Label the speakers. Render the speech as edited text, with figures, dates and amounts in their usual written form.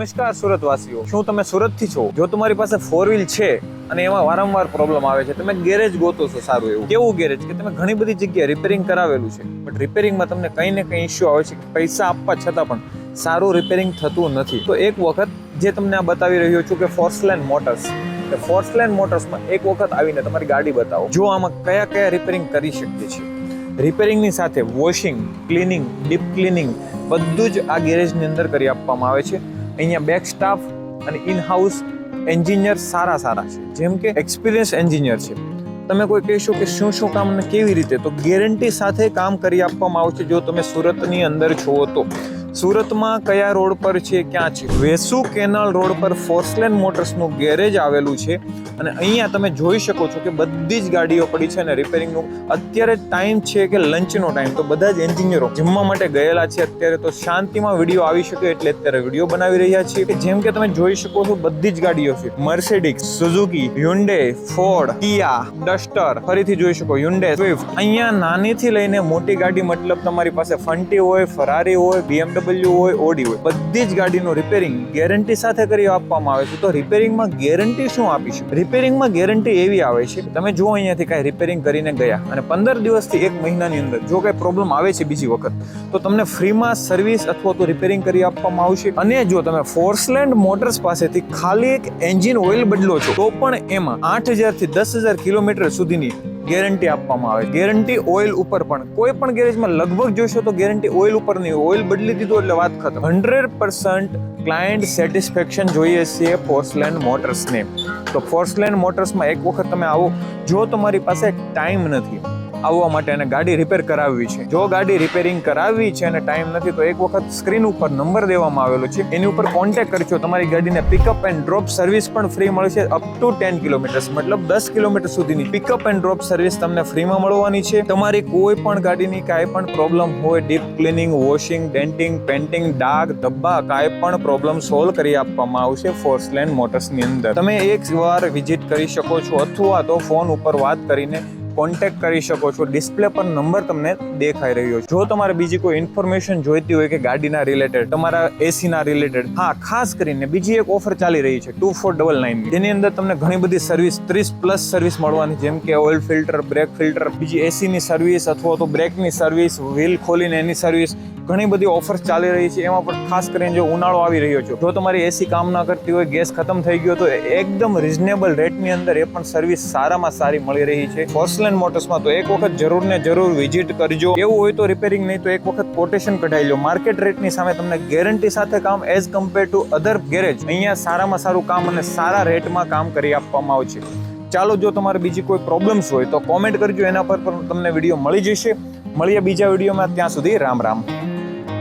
Speaker 1: નમસ્કાર સુરતવાસીઓ, શું તમે સુરતથી છો? જો તમારી પાસે 4 વ્હીલ છે અને એમાં વારંવાર પ્રોબ્લેમ આવે છે, તમે ગેરેજ ગોતો છો સારું એવું. કેવું ગેરેજ કે તમે ઘણી બધી જગ્યાએ રિપેરિંગ કરાવેલું છે, બટ રિપેરિંગમાં તમને કંઈ ને કંઈ ઇશ્યુ આવે છે કે પૈસા આપવા છતાં પણ સારું રિપેરિંગ થતું નથી. તો એક વખત જે તમને આ બતાવી રહ્યો છું કે ફોર્સલેન મોટર્સ, ફોર્સલેન મોટર્સમાં એક વખત આવીને તમારી ગાડી બતાવો, જો આમાં કયા કયા રિપેરિંગ કરી શકીએ છીએ. રિપેરિંગની સાથે વોશિંગ, ક્લિનિંગ, ડીપ ક્લિનિંગ બધું જ આ ગેરેજની અંદર કરી આપવામાં આવે છે. અહીંયા બેક સ્ટાફ અને ઇન હાઉસ એન્જિનિયર સારા છે, જેમ કે એક્સપિરિયન્સ એન્જિનિયર છે. તમે કોઈ કહેશો કે શું શું કામ અને કેવી રીતે, તો ગેરંટી સાથે કામ કરી આપવામાં આવશે. જો તમે સુરતની અંદર છો તો સુરતમાં કયા રોડ પર છે, ક્યાં છે? વેસુ કેનાલ રોડ પર ફોર્સલેન મોટર્સનું ગેરેજ આવેલું છે અને અહીંયા તમે જોઈ શકો છો કે બધી જ ગાડીઓ પડી છે અને રિપેરિંગનું અત્યારે ટાઈમ છે કે લંચનો ટાઈમ, તો બધા જ એન્જિનિયરો જમવા માટે ગયેલા છે અત્યારે. તો શાંતિમાં વિડીયો આવી શકે એટલે અત્યારે વિડીયો બનાવી રહ્યા છીએ. કે જેમ કે તમે જોઈ શકો છો બધી જ ગાડીઓ છે, મર્સિડીઝ, સુઝુકી, હ્યુન્ડે, ફોર્ડ, કિયા, ડસ્ટર, ફરીથી જોઈ શકો હ્યુન્ડે, સ્વિફ્ટ. અહીંયા નાનીથી લઈને મોટી ગાડી, મતલબ તમારી પાસે ફંટી હોય, ફરારી હોય, BMW હોય, ઓડી હોય, બધી જ ગાડીનું રિપેરિંગ ગેરંટી સાથે કરી આપવામાં આવે છે. તો રિપેરિંગમાં ગેરંટી શું આપીશું? રિપેરિંગમાં ગેરંટી એવી આવે છે, તમે જો અહીંયાથી કાંઈ રિપેરિંગ કરીને ગયા અને 15 દિવસથી 1 મહિનાની અંદર જો કાંઈ પ્રોબ્લેમ આવે છે બીજી વખત, તો તમને ફ્રીમાં સર્વિસ અથવા તો રિપેરિંગ કરી આપવામાં આવશે. અને જો તમે ફોર્સલેન મોટર્સ પાસેથી ખાલી એક એન્જિન ઓઇલ બદલો છો તો પણ એમાં 8000 થી 10000 કિલોમીટર સુધીની ગેરંટી આપવામાં આવે. ગેરંટી ઓઇલ ઉપર પણ કોઈ પણ ગેરેજમાં લગભગ જોશો તો ગેરંટી ઓઇલ ઉપર નહીં, ઓઇલ બદલી દીધું એટલે વાત ખતમ. 100% ક્લાયન્ટ સેટિસ્ફેક્શન જોઈએ છે ફોર્સલેન મોટર્સને. તો ફોર્સલેન મોટર્સમાં એક વખત તમે આવો. જો તમારી પાસે ટાઈમ નથી આવવા માટે અને ગાડી રિપેર કરાવવી છે, જો ગાડી રિપેરિંગ કરાવવી છે અને ટાઈમ નથી, તો એક વખત સ્ક્રીન ઉપર નંબર દેવામાં આવેલો છે, એની ઉપર કોન્ટેક્ટ કરજો. તમારી ગાડીને પિકઅપ એન્ડ ડ્રોપ સર્વિસ પણ ફ્રી મળશે. અપ ટુ 10 કિલોમીટર, મતલબ 10 કિલોમીટર સુધીની પિકઅપ એન્ડ ડ્રોપ સર્વિસ તમને ફ્રીમાં મળવાની છે. તમારી કોઈ પણ ગાડીની કાંઈ પણ પ્રોબ્લેમ હોય, deep cleaning, washing, denting, painting, ડાઘ, ધબ્બા, કાંઈ પણ પ્રોબ્લેમ સોલ્વ કરી આપવામાં આવશે ફોર્સલેન મોટર્સની અંદર. તમે એક વાર વિઝિટ કરી શકો છો અથવા તો ફોન ઉપર વાત કરીને કોન્ટેક્ટ કરી શકો છો. ડિસ્પ્લે પર નંબર તમને દેખાઈ રહ્યો છે. જો તમારે બીજી કોઈ ઇન્ફોર્મેશન જોઈતી હોય કે ગાડીના રિલેટેડ, તમારા એસીના રિલેટેડ, હા, ખાસ કરીને બીજી એક ઓફર ચાલી રહી છે 2499, જેની અંદર તમને ઘણી બધી સર્વિસ 30+ સર્વિસ મળવાની, જેમ કે ઓઇલ ફિલ્ટર, બ્રેક ફિલ્ટર, બીજી એસીની સર્વિસ અથવા તો બ્રેકની સર્વિસ, વ્હીલ ખોલીને એની સર્વિસ, ઘણી બધી ઓફર્સ ચાલી રહી છે. એમાં પણ ખાસ કરીને જો ઉનાળો આવી રહ્યો છે, જો તમારી એસી કામ ના કરતી હોય, ગેસ ખતમ થઈ ગયો, તો એકદમ રિઝનેબલ રેટની અંદર એ પણ સર્વિસ સારામાં સારી મળી રહી છે ફોર્સલેન મોટર્સમાં. તો એક વખત જરૂર ને જરૂર વિઝિટ કરજો. એવું હોય તો રિપેરિંગ નહીં તો એક વખત કોટેશન કઢાઈ લો. માર્કેટ રેટની સામે તમને ગેરંટી સાથે કામ as compare to other garage અહીંયા સારામાં સારું કામ અને સારા રેટમાં કામ કરી આપવામાં આવે છે. ચાલો, જો તમારે બીજી કોઈ પ્રોબ્લેમ્સ હોય તો કોમેન્ટ કરજો, એના પર પણ તમને વિડીયો મળી જશે. મળીએ બીજા વિડીયોમાં, ત્યાં સુધી રામ રામ.